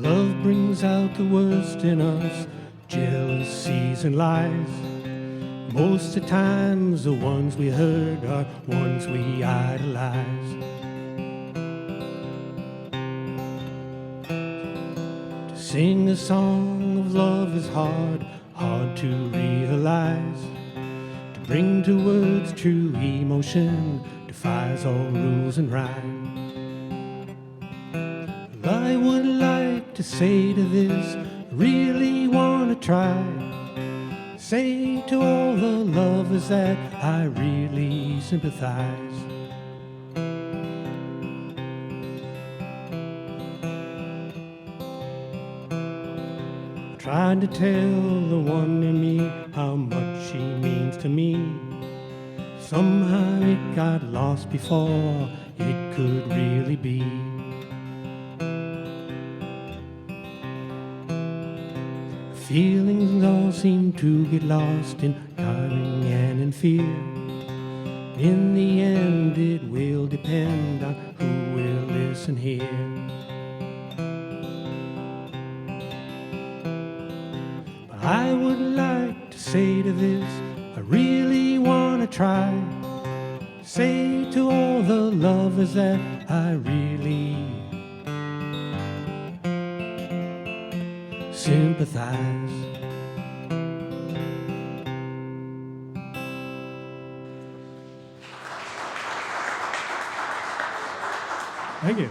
Love brings out the worst in us, jealousies and lies. Most of the times the ones we hurt are ones we idolize. To sing a song of love is hard, hard to realize. To bring to words true emotion defies all rules and rhyme. I would like to say to this, really wanna try. Say to all the lovers that I really sympathize. Trying to tell the one in me how much she means to me. Somehow it got lost before it could really be. Feelings all seem to get lost in timing and in fear. In the end it will depend on who will listen here. But I would like to say to this, I really want to try. Say to all the lovers that I really sympathize. Thank you.